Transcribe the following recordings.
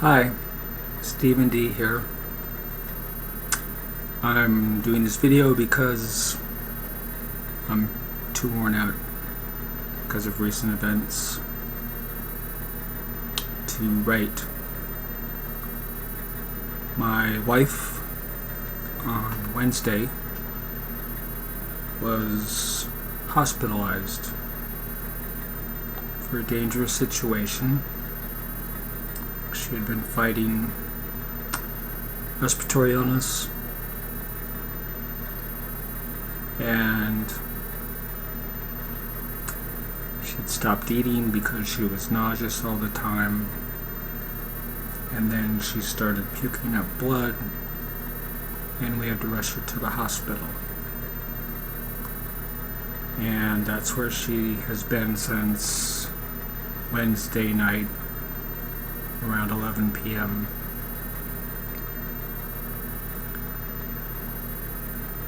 Hi, Stephen D here. I'm doing this video because I'm too worn out because of recent events to write. My wife on Wednesday was hospitalized for a dangerous situation. She had been fighting respiratory illness, and she had stopped eating because she was nauseous all the time, and then she started puking up blood, and we had to rush her to the hospital. And that's where she has been since Wednesday night around 11 p.m.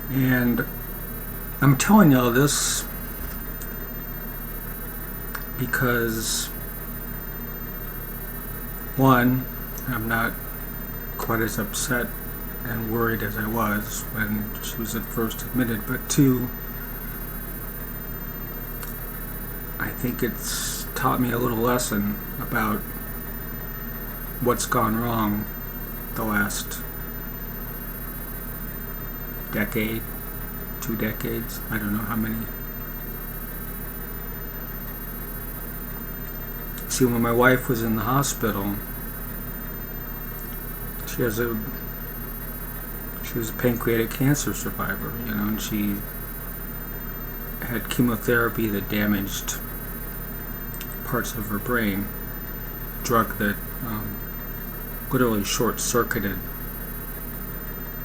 And I'm telling you all this because, one, I'm not quite as upset and worried as I was when she was at first admitted, but two, I think it's taught me a little lesson about what's gone wrong the last decade, 2 decades, I don't know how many. See, when my wife was in the hospital, she was a pancreatic cancer survivor, and she had chemotherapy that damaged parts of her brain, drug that literally short-circuited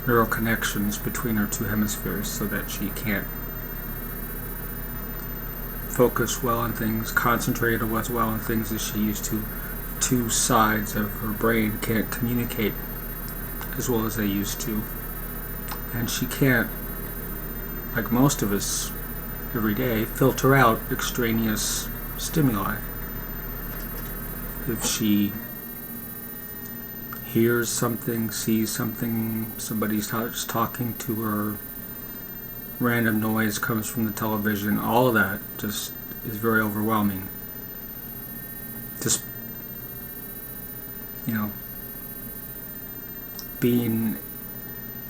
neural connections between her two hemispheres so that she can't focus well on things, concentrate as well on things as she used to. Two sides of her brain can't communicate as well as they used to. And she can't, like most of us every day, filter out extraneous stimuli. If she hears something, sees something, somebody's talking to her, random noise comes from the television, all of that just is very overwhelming. Just, being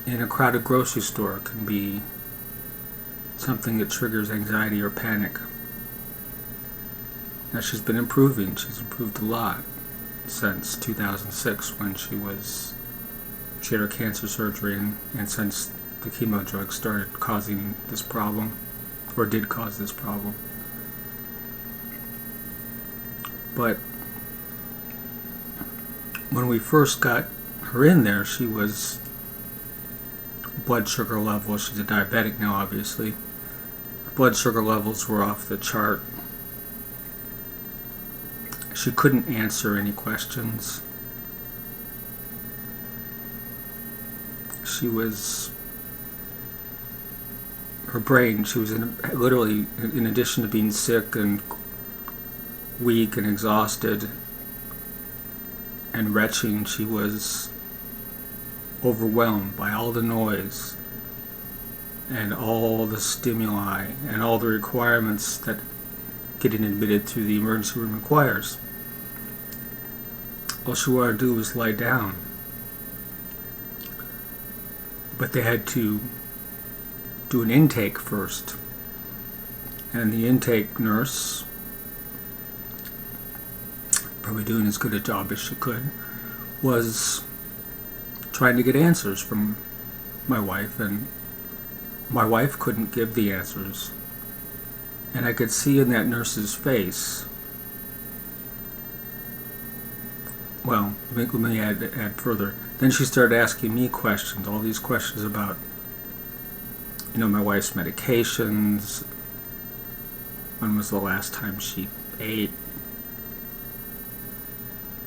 in a crowded grocery store can be something that triggers anxiety or panic. Now, she's been improving. She's improved a lot since 2006 when she had her cancer surgery, and since the chemo drug started causing this problem, or did cause this problem. But when we first got her in there, she was blood sugar levels, she's a diabetic now obviously, blood sugar levels were off the chart. She couldn't answer any questions. She was literally, in addition to being sick and weak and exhausted and retching, she was overwhelmed by all the noise and all the stimuli and all the requirements that getting admitted to the emergency room requires. All she wanted to do was lie down. But they had to do an intake first. And the intake nurse, probably doing as good a job as she could, was trying to get answers from my wife, and my wife couldn't give the answers. And I could see in that nurse's face, well, let me add further. Then she started asking me questions, all these questions about, my wife's medications, when was the last time she ate,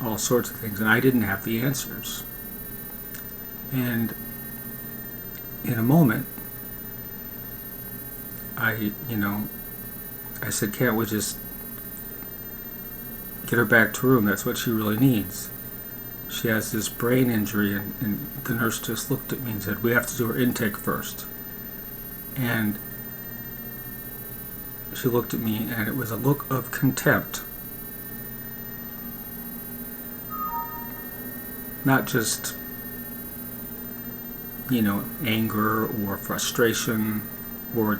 all sorts of things, and I didn't have the answers. And in a moment, I said, can't we just get her back to her room? That's what she really needs. she has this brain injury, and the nurse just looked at me and said, "We have to do her intake first." And she looked at me, and it was a look of contempt. Not just, anger or frustration or,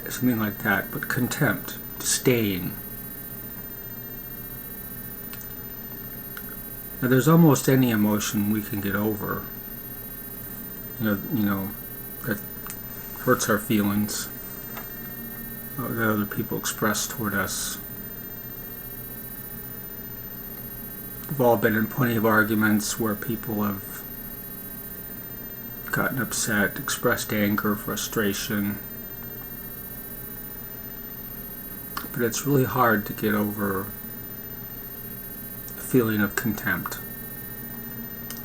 something like that, but contempt, disdain. Now, there's almost any emotion we can get over, that hurts our feelings, that other people express toward us. We've all been in plenty of arguments where people have gotten upset, expressed anger, frustration. But it's really hard to get over a feeling of contempt.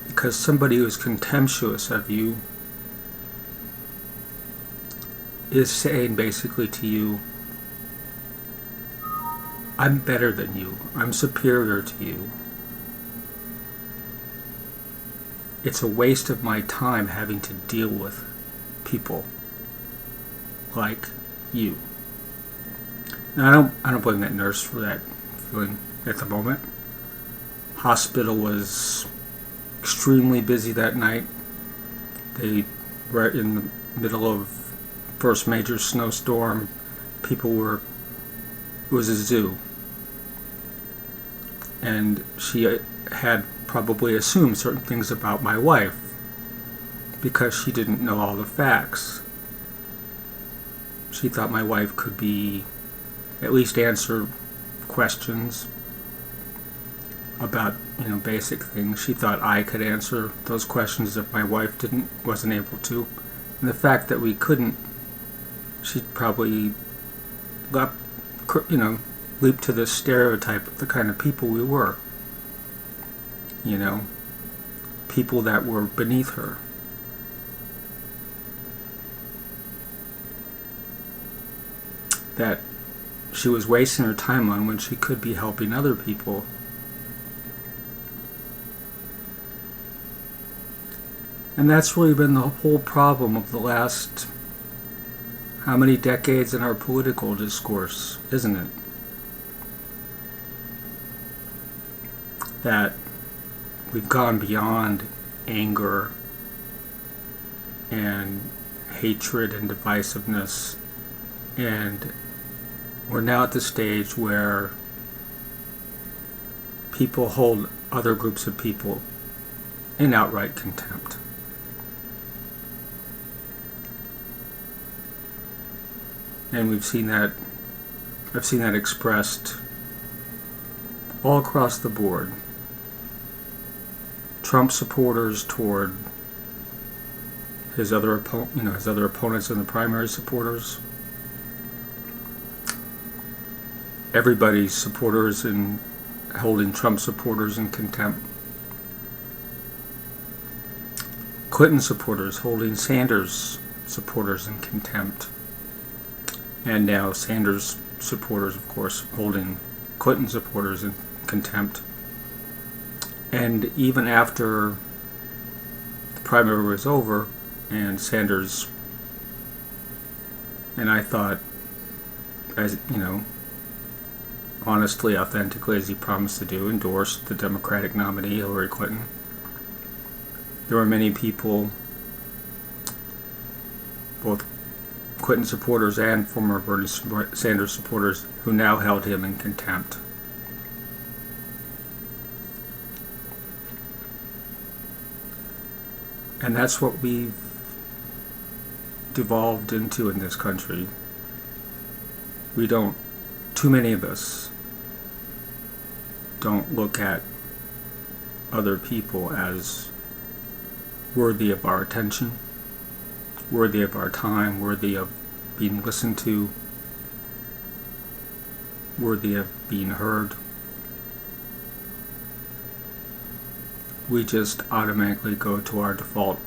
Because somebody who's contemptuous of you is saying basically to you, "I'm better than you. I'm superior to you. It's a waste of my time having to deal with people like you." Now, I don't blame that nurse for that feeling at the moment. Hospital was extremely busy that night. They were in the middle of first major snowstorm. It was a zoo. And she had probably assumed certain things about my wife because she didn't know all the facts. She thought my wife could at least answer questions about basic things. She thought I could answer those questions if my wife wasn't able to. And the fact that we couldn't, she probably leaped to this stereotype of the kind of people we were. People that were beneath her. That she was wasting her time on when she could be helping other people. And that's really been the whole problem of the last how many decades in our political discourse, isn't it? That we've gone beyond anger and hatred and divisiveness, and we're now at the stage where people hold other groups of people in outright contempt. And I've seen that expressed all across the board. Trump supporters toward his other opponents and the primary supporters. Everybody's supporters and holding Trump supporters in contempt. Clinton supporters holding Sanders supporters in contempt. And now Sanders supporters, of course, holding Clinton supporters in contempt. And even after the primary was over and Sanders, and I thought, as honestly, authentically, as he promised to do, endorsed the Democratic nominee, Hillary Clinton, there were many people, both Clinton supporters and former Bernie Sanders supporters, who now held him in contempt. And that's what we've devolved into in this country. Too many of us don't look at other people as worthy of our attention, worthy of our time, worthy of being listened to, worthy of being heard. We just automatically go to our default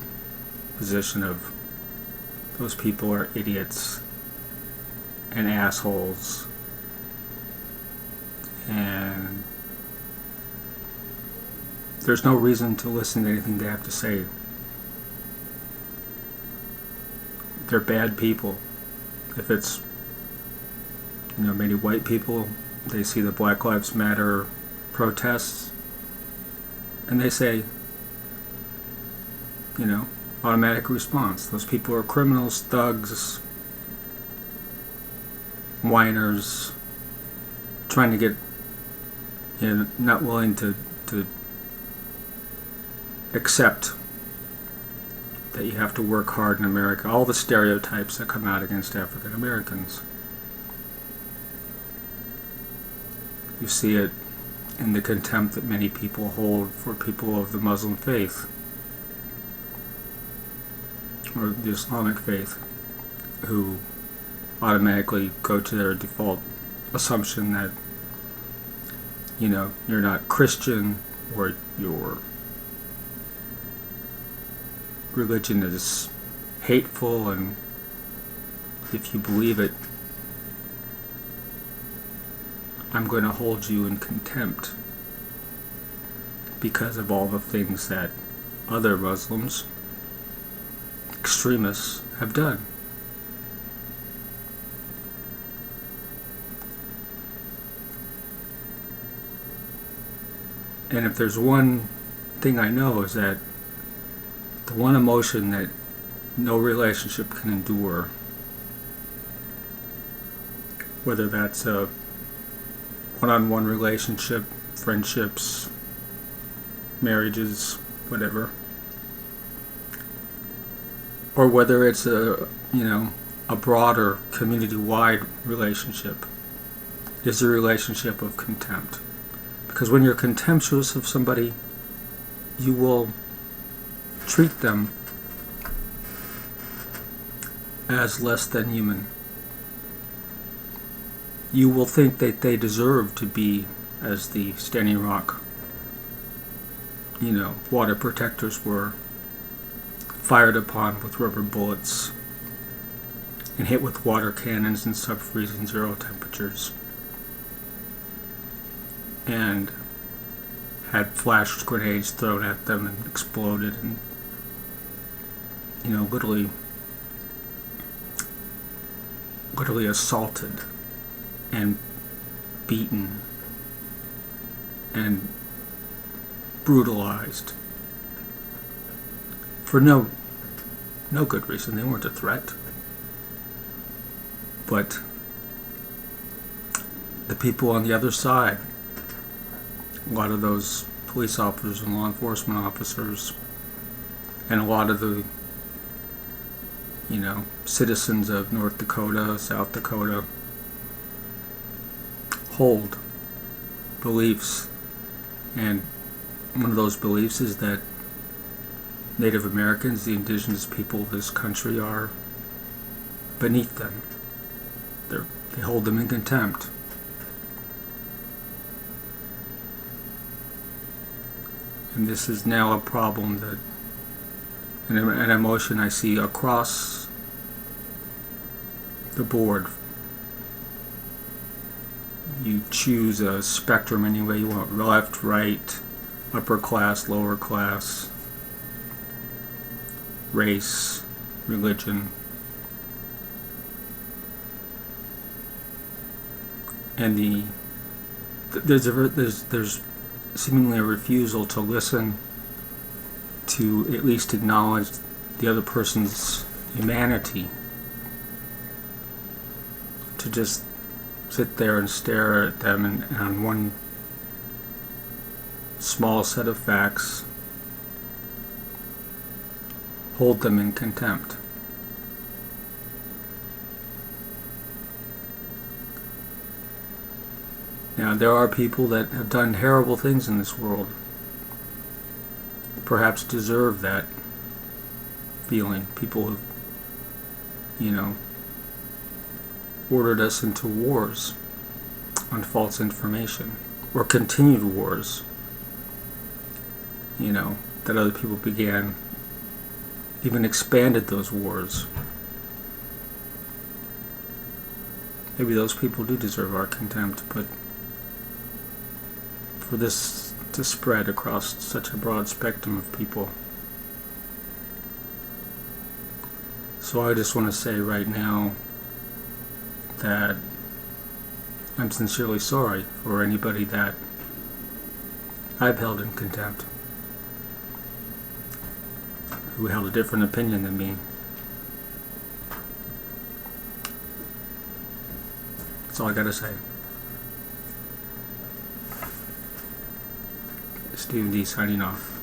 position of those people are idiots and assholes and there's no reason to listen to anything they have to say. They're bad people. If it's, many white people, they see the Black Lives Matter protests, and they say, automatic response. Those people are criminals, thugs, whiners, trying to get, not willing to accept that you have to work hard in America. All the stereotypes that come out against African Americans. You see it in the contempt that many people hold for people of the Muslim faith or the Islamic faith, who automatically go to their default assumption that, you're not Christian, or your religion is hateful, and if you believe it, I'm going to hold you in contempt because of all the things that other Muslims, extremists, have done. And if there's one thing I know, is that the one emotion that no relationship can endure, whether that's a one-on-one relationship, friendships, marriages, whatever, or whether it's a broader community-wide relationship, is a relationship of contempt. Because when you're contemptuous of somebody, you will treat them as less than human. You will think that they deserve to be, as the Standing Rock, water protectors were, fired upon with rubber bullets and hit with water cannons in sub-freezing zero temperatures, and had flash grenades thrown at them and exploded, and literally assaulted and beaten and brutalized for no good reason. They weren't a threat. But the people on the other side, a lot of those police officers and law enforcement officers, and a lot of the citizens of North Dakota, South Dakota, hold beliefs, and one of those beliefs is that Native Americans, the indigenous people of this country, are beneath them. They hold them in contempt. And this is now a problem that, an emotion I see across the board. You choose a spectrum any way you want: left, right, upper class, lower class, race, religion. And there's seemingly a refusal to listen, to at least acknowledge the other person's humanity, to just sit there and stare at them and on one small set of facts hold them in contempt. Now, there are people that have done terrible things in this world, perhaps deserve that feeling. People who've, ordered us into wars on false information, or continued wars, that other people began, even expanded those wars. Maybe those people do deserve our contempt, but for this to spread across such a broad spectrum of people. So I just want to say right now that I'm sincerely sorry for anybody that I've held in contempt, who held a different opinion than me. That's all I gotta say. Stephen D. signing off.